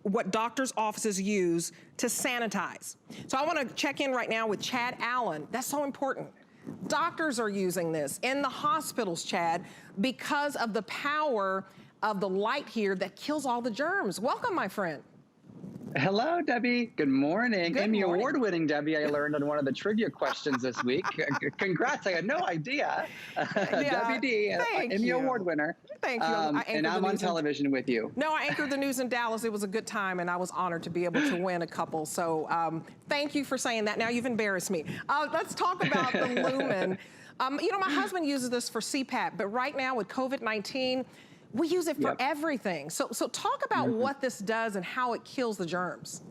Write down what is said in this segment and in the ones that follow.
what doctors' offices use to sanitize. So I wanna check in right now with Chad Allen. That's so important. Doctors are using this in the hospitals, Chad, because of the power of the light here that kills all the germs. Welcome, my friend. Hello, Debbie. Good morning. Good Emmy morning. Award-winning Debbie, I learned on one of the trivia questions this week. Congrats, I had no idea. Yeah, Debbie D, Emmy Award winner. Thank you. And I'm on television with you. No, I anchored the news in Dallas. It was a good time, and I was honored to be able to win a couple. So thank you for saying that. Now you've embarrassed me. Let's talk about the Lumin. You know, my husband uses this for CPAP, but right now with COVID-19, we use it for everything. So talk about what this does and how it kills the germs.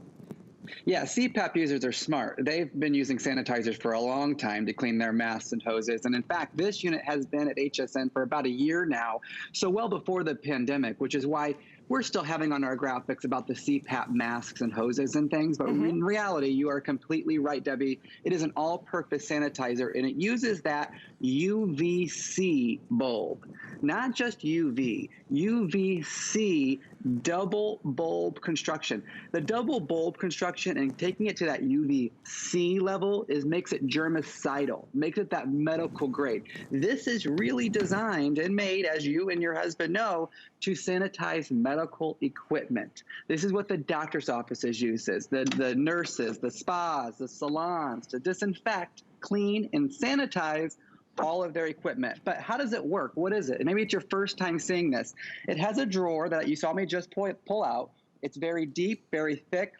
Yeah, CPAP users are smart. They've been using sanitizers for a long time to clean their masks and hoses. And in fact, this unit has been at HSN for about a year now, so well before the pandemic, which is why we're still having on our graphics about the CPAP masks and hoses and things. But in reality, you are completely right, Debbie. It is an all-purpose sanitizer, and it uses that UVC bulb. Not just UV, UVC double bulb construction. The double bulb construction and taking it to that UVC level makes it germicidal, makes it that medical grade. This is really designed and made, as you and your husband know, to sanitize medical equipment. This is what the doctor's offices uses, the nurses, the spas, the salons, to disinfect, clean, and sanitize all of their equipment. But how does it work? What is it? And maybe it's your first time seeing this. It has a drawer that you saw me just pull out. It's very deep, very thick.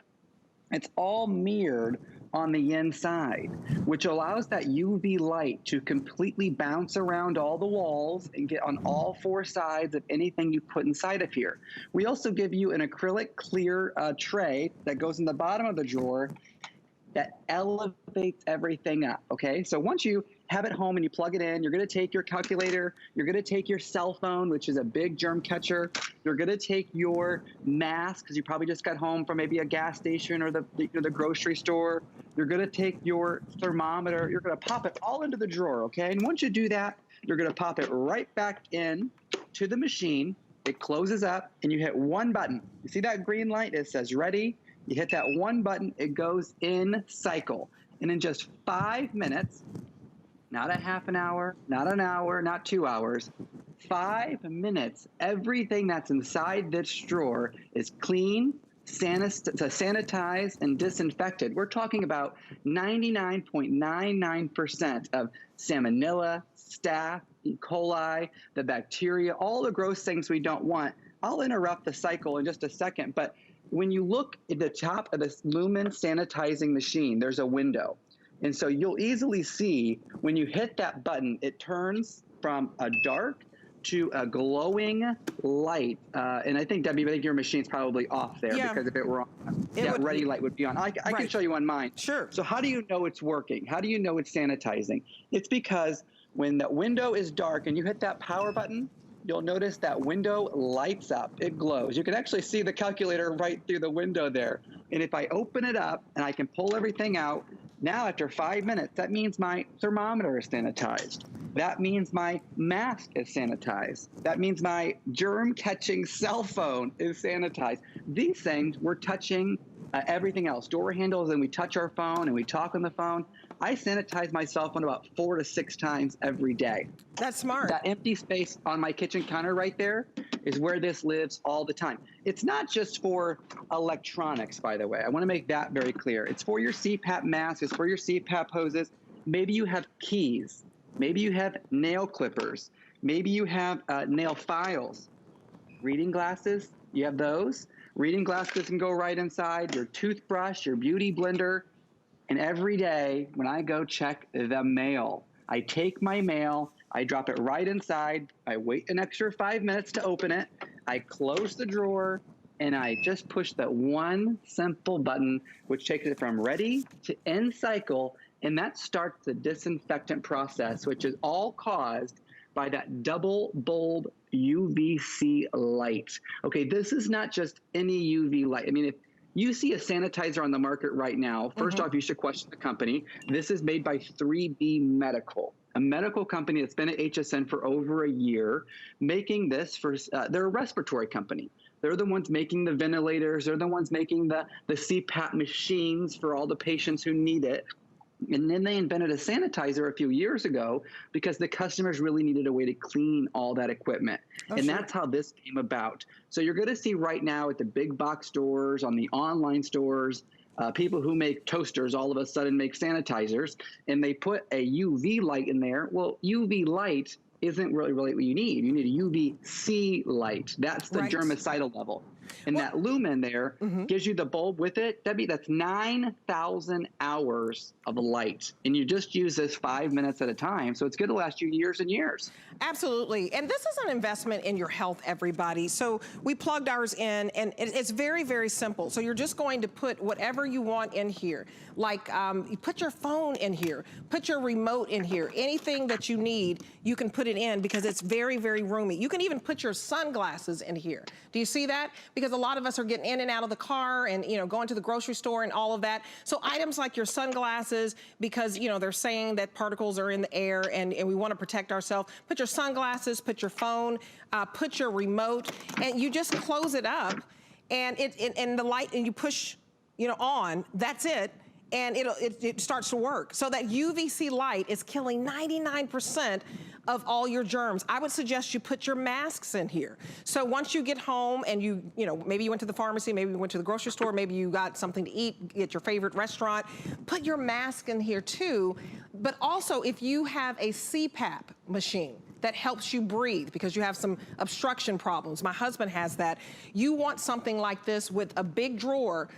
It's all mirrored on the inside, which allows that UV light to completely bounce around all the walls and get on all four sides of anything you put inside of here. We also give you an acrylic clear tray that goes in the bottom of the drawer that elevates everything up, okay? So once you have it home and you plug it in, you're gonna take your calculator, you're gonna take your cell phone, which is a big germ catcher, you're gonna take your mask, because you probably just got home from maybe a gas station or the grocery store, you're gonna take your thermometer, you're gonna pop it all into the drawer, okay? And once you do that, you're gonna pop it right back in to the machine, it closes up, and you hit one button. You see that green light? It says ready. You hit that one button, it goes in cycle. And in just 5 minutes, not a half an hour, not an hour, not 2 hours, 5 minutes, everything that's inside this drawer is clean, sanitized, and disinfected. We're talking about 99.99% of salmonella, staph, E. coli, the bacteria, all the gross things we don't want. I'll interrupt the cycle in just a second, but when you look at the top of this Lumin sanitizing machine, there's a window. And so you'll easily see when you hit that button, it turns from a dark to a glowing light. And I think, Debbie, I think your machine's probably off there because if it were on, that ready light would be on. I can show you on mine. Sure. So how do you know it's working? How do you know it's sanitizing? It's because when the window is dark and you hit that power button, you'll notice that window lights up, it glows. You can actually see the calculator right through the window there. And if I open it up and I can pull everything out, now after 5 minutes, that means my thermometer is sanitized. That means my mask is sanitized. That means my germ-catching cell phone is sanitized. These things, we're touching everything else. Door handles, and we touch our phone, and we talk on the phone. I sanitize my cell phone about 4 to 6 times every day. That's smart. That empty space on my kitchen counter right there is where this lives all the time. It's not just for electronics, by the way. I want to make that very clear. It's for your CPAP mask. It's for your CPAP hoses. Maybe you have keys. Maybe you have nail clippers. Maybe you have nail files. Reading glasses, you have those. Reading glasses can go right inside. Your toothbrush, your beauty blender. And every day when I go check the mail, I take my mail, I drop it right inside, I wait an extra 5 minutes to open it, I close the drawer, and I just push that one simple button, which takes it from ready to end cycle, and that starts the disinfectant process, which is all caused by that double bulb UVC light. Okay, this is not just any UV light. I mean, if you see a sanitizer on the market right now, first off, you should question the company. This is made by 3B Medical, a medical company that's been at HSN for over a year, making this for, they're a respiratory company. They're the ones making the ventilators. They're the ones making the CPAP machines for all the patients who need it. And then they invented a sanitizer a few years ago because the customers really needed a way to clean all that equipment. And that's how this came about. So you're going to see right now at the big box stores, on the online stores, people who make toasters all of a sudden make sanitizers, and they put a UV light in there. Well, UV light isn't really what you need. You need a UVC light. That's the germicidal level. And that lumen there gives you the bulb with it. Debbie, that's 9,000 hours of light. And you just use this 5 minutes at a time. So it's going to last you years and years. Absolutely. And this is an investment in your health, everybody. So we plugged ours in, and it's very, very simple. So you're just going to put whatever you want in here. Like you put your phone in here, put your remote in here. Anything that you need, you can put it in because it's very, very roomy. You can even put your sunglasses in here. Do you see that? Because a lot of us are getting in and out of the car and, you know, going to the grocery store and all of that. So items like your sunglasses, because, you know, they're saying that particles are in the air and we want to protect ourselves. Put your sunglasses, put your phone, put your remote, and you just close it up and and the light, and you push, you know, on, that's it. And it starts to work. So that UVC light is killing 99% of all your germs. I would suggest you put your masks in here. So once you get home and you know, maybe you went to the pharmacy, maybe you went to the grocery store, maybe you got something to eat at your favorite restaurant, put your mask in here too. But also if you have a CPAP machine that helps you breathe because you have some obstruction problems. My husband has that. You want something like this with a big drawer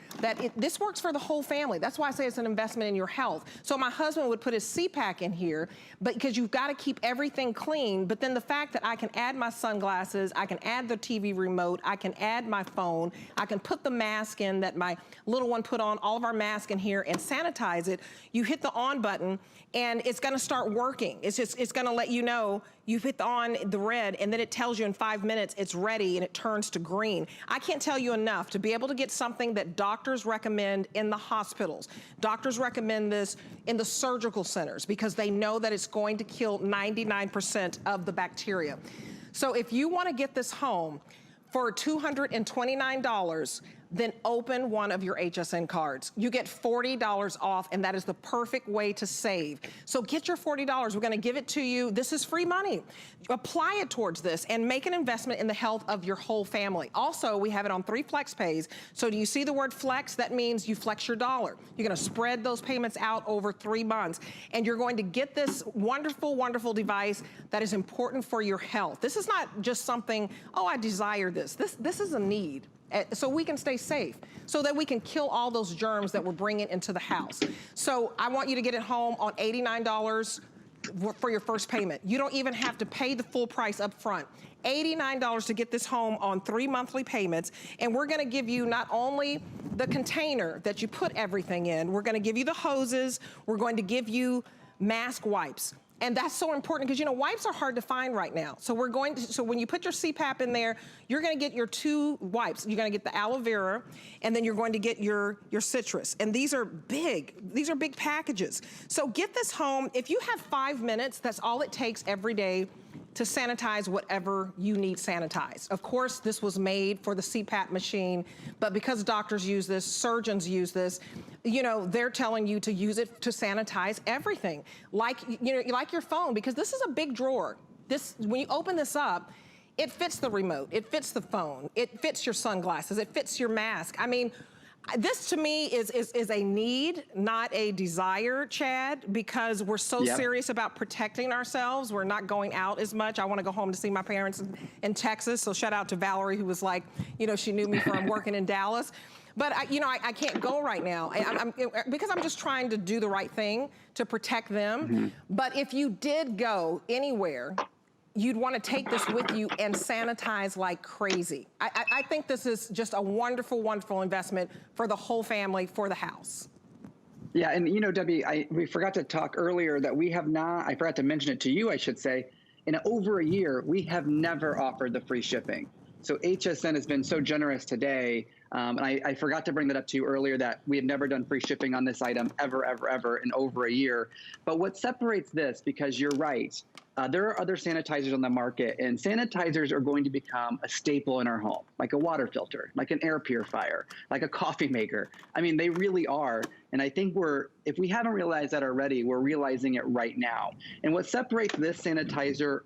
this works for the whole family. That's why I say it's an investment in your health. So my husband would put his CPAP in here, but because you've got to keep everything clean, but then the fact that I can add my sunglasses, I can add the TV remote, I can add my phone, I can put the mask in that my little one put on, all of our masks in here, and sanitize it. You hit the on button and it's gonna start working. It's gonna let you know you've hit the red, and then it tells you in 5 minutes it's ready and it turns to green. I can't tell you enough to be able to get something that doctors recommend in the hospitals. Doctors recommend this in the surgical centers because they know that it's going to kill 99% of the bacteria. So if you want to get this home for $229, then open one of your HSN cards. You get $40 off, and that is the perfect way to save. So get your $40. We're gonna give it to you. This is free money. Apply it towards this and make an investment in the health of your whole family. Also, we have it on 3 flex pays. So do you see the word flex? That means you flex your dollar. You're gonna spread those payments out over 3 months, and you're going to get this wonderful, wonderful device that is important for your health. This is not just something, oh, I desire this. This is a need. So we can stay safe, so that we can kill all those germs that we're bringing into the house. So I want you to get it home on $89 for your first payment. You don't even have to pay the full price up front. $89 to get this home on 3 monthly payments. And we're gonna give you not only the container that you put everything in, we're gonna give you the hoses, we're going to give you mask wipes. And that's so important because, you know, wipes are hard to find right now. So so when you put your CPAP in there, you're gonna get your 2 wipes. You're gonna get the aloe vera, and then you're going to get your citrus. And these are big packages. So get this home. If you have 5 minutes, that's all it takes every day to sanitize whatever you need sanitized. Of course, this was made for the CPAP machine, but because doctors use this, surgeons use this, you know, they're telling you to use it to sanitize everything. Like, you know, like your phone, because this is a big drawer. When you open this up, it fits the remote, it fits the phone, it fits your sunglasses, it fits your mask. I mean, this to me is a need, not a desire, Chad, because we're so serious about protecting ourselves. We're not going out as much. I want to go home to see my parents in Texas. So shout out to Valerie, who was like, you know, she knew me from working in Dallas. But I can't go right now because I'm just trying to do the right thing to protect them. But if you did go anywhere, you'd want to take this with you and sanitize like crazy. I think this is just a wonderful, wonderful investment for the whole family, for the house. Yeah, and you know, Debbie, we forgot to talk earlier that we have not, I forgot to mention it to you, I should say, in over a year, we have never offered the free shipping. So HSN has been so generous today And I forgot to bring that up to you earlier, that we have never done free shipping on this item ever, ever, ever in over a year. But what separates this, because you're right, there are other sanitizers on the market, and sanitizers are going to become a staple in our home, like a water filter, like an air purifier, like a coffee maker. I mean, they really are. And I think if we haven't realized that already, we're realizing it right now. And what separates this sanitizer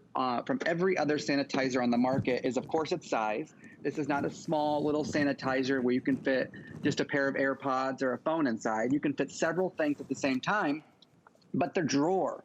from every other sanitizer on the market is, of course, its size. This is not a small little sanitizer where you can fit just a pair of AirPods or a phone inside. You can fit several things at the same time. But the drawer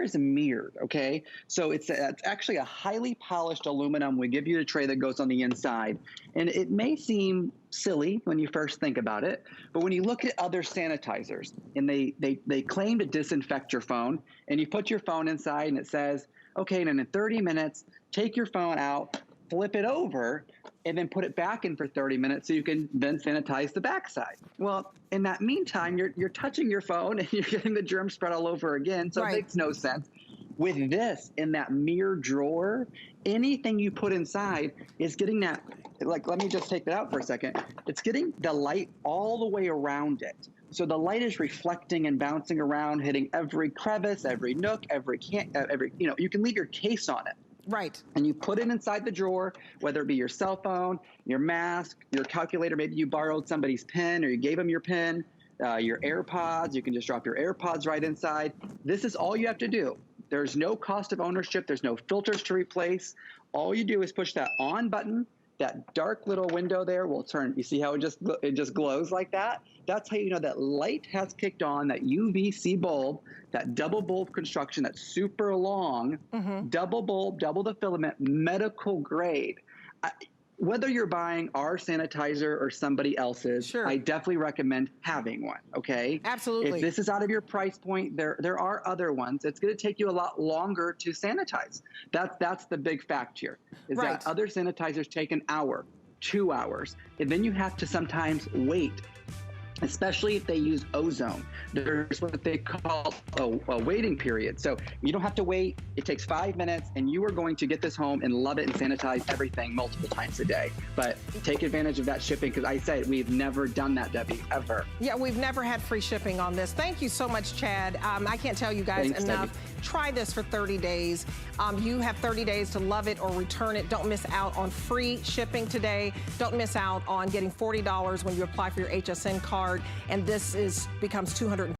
is mirrored, okay? So it's actually a highly polished aluminum. We give you a tray that goes on the inside. And it may seem silly when you first think about it, but when you look at other sanitizers, and they claim to disinfect your phone, and you put your phone inside and it says, okay, and in 30 minutes, take your phone out, flip it over, and then put it back in for 30 minutes so you can then sanitize the backside. Well, in that meantime, you're touching your phone and you're getting the germs spread all over again, so It makes no sense. With this, in that mirror drawer, anything you put inside is getting that, like, let me just take that out for a second. It's getting the light all the way around it. So the light is reflecting and bouncing around, hitting every crevice, every nook, every, you can leave your case on it. Right. And you put it inside the drawer, whether it be your cell phone, your mask, your calculator, maybe you borrowed somebody's pen or you gave them your pen, your AirPods, you can just drop your AirPods right inside. This is all you have to do. There's no cost of ownership. There's no filters to replace. All you do is push that on button. That dark little window there will turn. You see how it just glows like that? That's how you know that light has kicked on, that UVC bulb, that double bulb construction, that's super long, double bulb, double the filament, medical grade. Whether you're buying our sanitizer or somebody else's, I definitely recommend having one, okay? Absolutely. If this is out of your price point, there are other ones. It's going to take you a lot longer to sanitize. That's the big fact here, is that other sanitizers take an hour, 2 hours, and then you have to sometimes wait, especially if they use ozone. There's what they call a waiting period. So you don't have to wait. It takes 5 minutes, and you are going to get this home and love it and sanitize everything multiple times a day. But take advantage of that shipping, because I said we've never done that, Debbie, ever. Yeah, we've never had free shipping on this. Thank you so much, Chad. I can't tell you guys enough. Debbie. Try this for 30 days. You have 30 days to love it or return it. Don't miss out on free shipping today. Don't miss out on getting $40 when you apply for your HSN card. And this becomes $250.